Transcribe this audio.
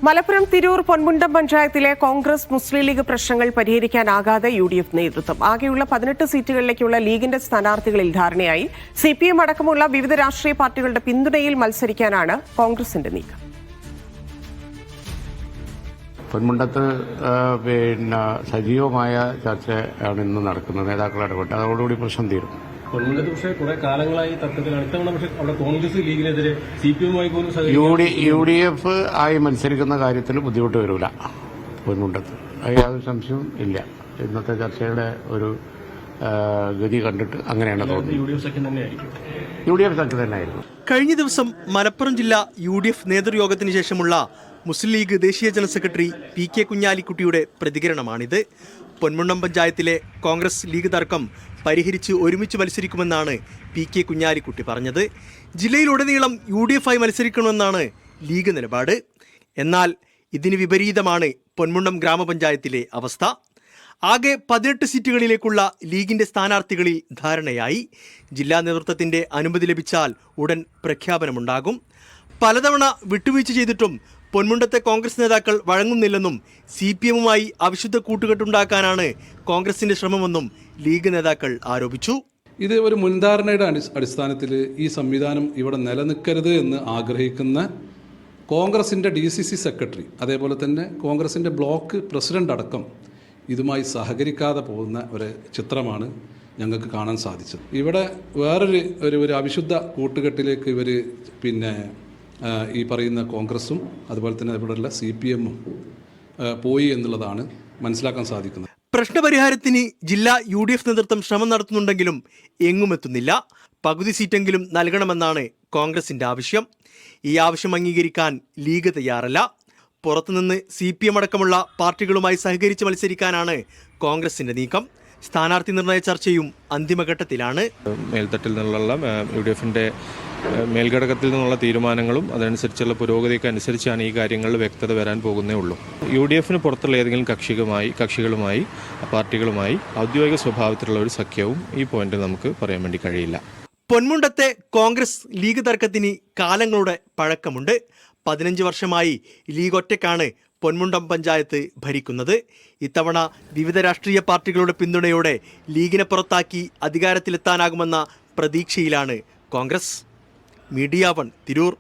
മലപ്പുറം തിരൂർ പൊന്മുണ്ടം പഞ്ചായത്തിലെ കോൺഗ്രസ് മുസ്ലിം ലീഗ് പ്രശ്നങ്ങൾ പരിഹരിക്കാനാകാതെ UDF നേതൃത്വം. ആകെയുള്ള 18 സീറ്റുകളിലേക്കുള്ള ലീഗിന്റെ സ്ഥാനാർത്ഥികളിൽ ധാരണയായി. CPM അടക്കമുള്ള വിവിധ രാഷ്ട്രീയ പാർട്ടികളുടെ പിന്തുണയിൽ മത്സരിക്കാനാണ് കോൺഗ്രസിന്റെ നീക്കം. പൊന്മുണ്ടത്ത് സജീവമായ ചർച്ചയാണ് ഇന്ന് നടക്കുന്നത്. നേതാക്കളുടെ കൊണ്ട് അതോടുകൂടി പ്രശ്നം തീരും. പൊന്മുണ്ടത്ത് പക്ഷേ കുറെ കാലങ്ങളായി തർക്കത്തിലാണ്. ഇത്തവണ പക്ഷേ അവിടെ കോൺഗ്രസ് ലീഗിനെതിരെ CPM-മായി പോലും UDF ആയി മത്സരിക്കുന്ന കാര്യത്തിൽ ബുദ്ധിമുട്ട് വരില്ല. പൊന്മുണ്ടത്ത് യാതൊരു സംശയവും ഇല്ല. ഇന്നത്തെ ചർച്ചയുടെ ഒരു ഗതി കണ്ടിട്ട് അങ്ങനെയാണ് തോന്നുന്നത്. UDF സഖ്യം തന്നെയായിരുന്നു. കഴിഞ്ഞ ദിവസം മലപ്പുറം ജില്ലാ UDF നേതൃയോഗത്തിന് ശേഷമുള്ള മുസ്ലിം ലീഗ് ദേശീയ ജനറൽ സെക്രട്ടറി PK കുഞ്ഞാലിക്കുട്ടിയുടെ പ്രതികരണമാണിത്. പൊന്മുണ്ടം പഞ്ചായത്തിലെ കോൺഗ്രസ് ലീഗ് തർക്കം പരിഹരിച്ച് ഒരുമിച്ച് മത്സരിക്കുമെന്നാണ് PK കുഞ്ഞാലിക്കുട്ടി പറഞ്ഞത്. ജില്ലയിലുടനീളം UDF ആയി മത്സരിക്കണമെന്നാണ് ലീഗ് നിലപാട്. എന്നാൽ ഇതിന് വിപരീതമാണ് പൊന്മുണ്ടം ഗ്രാമപഞ്ചായത്തിലെ അവസ്ഥ. ആകെ 18 സീറ്റുകളിലേക്കുള്ള ലീഗിന്റെ സ്ഥാനാർത്ഥികളിൽ ധാരണയായി. ജില്ലാ നേതൃത്വത്തിന്റെ അനുമതി ലഭിച്ചാൽ ഉടൻ പ്രഖ്യാപനമുണ്ടാകും. പലതവണ വിട്ടുവീഴ്ച ചെയ്തിട്ടും പൊന്മുണ്ടത്തെ കോൺഗ്രസ് നേതാക്കൾ വഴങ്ങുന്നില്ലെന്നും CPM-മായി അവിശുദ്ധ കൂട്ടുകെട്ടുണ്ടാക്കാനാണ് കോൺഗ്രസിന്റെ ശ്രമമെന്നും ലീഗ് നേതാക്കൾ ആരോപിച്ചു. ഇത് ഒരു മുൻധാരണയുടെ അടിസ്ഥാനത്തിൽ ഈ സംവിധാനം ഇവിടെ നിലനിൽക്കരുത് എന്ന് ആഗ്രഹിക്കുന്ന കോൺഗ്രസിൻ്റെ DCC സെക്രട്ടറി, അതേപോലെ തന്നെ കോൺഗ്രസിൻ്റെ ബ്ലോക്ക് പ്രസിഡന്റ് അടക്കം ഇതുമായി സഹകരിക്കാതെ പോകുന്ന ഒരു ചിത്രമാണ് ഞങ്ങൾക്ക് കാണാൻ സാധിച്ചത്. ഇവിടെ വേറൊരു അവിശുദ്ധ കൂട്ടുകെട്ടിലേക്ക് ഇവർ ഈ പറയുന്ന കോൺഗ്രസും അതുപോലെ തന്നെ ഇവിടെയുള്ള CPM-ഉം പോയി എന്നുള്ളതാണ് മനസ്സിലാക്കാൻ സാധിക്കുന്നത്. പ്രശ്നപരിഹാരത്തിന് ജില്ലാ UDF നേതൃത്വം ശ്രമം നടത്തുന്നുണ്ടെങ്കിലും എങ്ങുമെത്തുന്നില്ല. പകുതി സീറ്റെങ്കിലും നൽകണമെന്നാണ് കോൺഗ്രസിന്റെ ആവശ്യം. ഈ ആവശ്യം അംഗീകരിക്കാൻ ലീഗ് തയ്യാറല്ല. പുറത്തുനിന്ന് CPM അടക്കമുള്ള പാർട്ടികളുമായി സഹകരിച്ച് മത്സരിക്കാനാണ് കോൺഗ്രസിന്റെ നീക്കം. സ്ഥാനാർത്ഥി നിർണയ ചർച്ചയും അന്തിമഘട്ടത്തിലാണ്. മേൽത്തട്ടിൽ നിന്നുള്ള UDF-ന്റെ മേൽഘടകത്തിൽ നിന്നുള്ള തീരുമാനങ്ങളും അതനുസരിച്ചുള്ള പുരോഗതിക്ക് അനുസരിച്ചാണ് ഈ കാര്യങ്ങളിൽ വ്യക്തത വരാൻ പോകുന്നേ ഉള്ളൂ. UDF-ന് പുറത്തുള്ള ഏതെങ്കിലും കക്ഷികളുമായി പാർട്ടികളുമായി ഔദ്യോഗിക സ്വഭാവത്തിലുള്ള ഒരു സഖ്യവും ഈ പോയിന്റ് നമുക്ക് പറയാൻ വേണ്ടി കഴിയില്ല. പൊന്മുണ്ടത്തെ കോൺഗ്രസ് ലീഗ് തർക്കത്തിന് കാലങ്ങളുടെ പഴക്കമുണ്ട്. 15 വർഷമായി ലീഗ് ഒറ്റയ്ക്കാണ് പൊന്മുണ്ടം പഞ്ചായത്ത് ഭരിക്കുന്നത്. ഇത്തവണ വിവിധ രാഷ്ട്രീയ പാർട്ടികളുടെ പിന്തുണയോടെ ലീഗിനെ പുറത്താക്കി അധികാരത്തിലെത്താനാകുമെന്ന പ്രതീക്ഷയിലാണ് കോൺഗ്രസ്. മീഡിയ 1 തിരൂർ.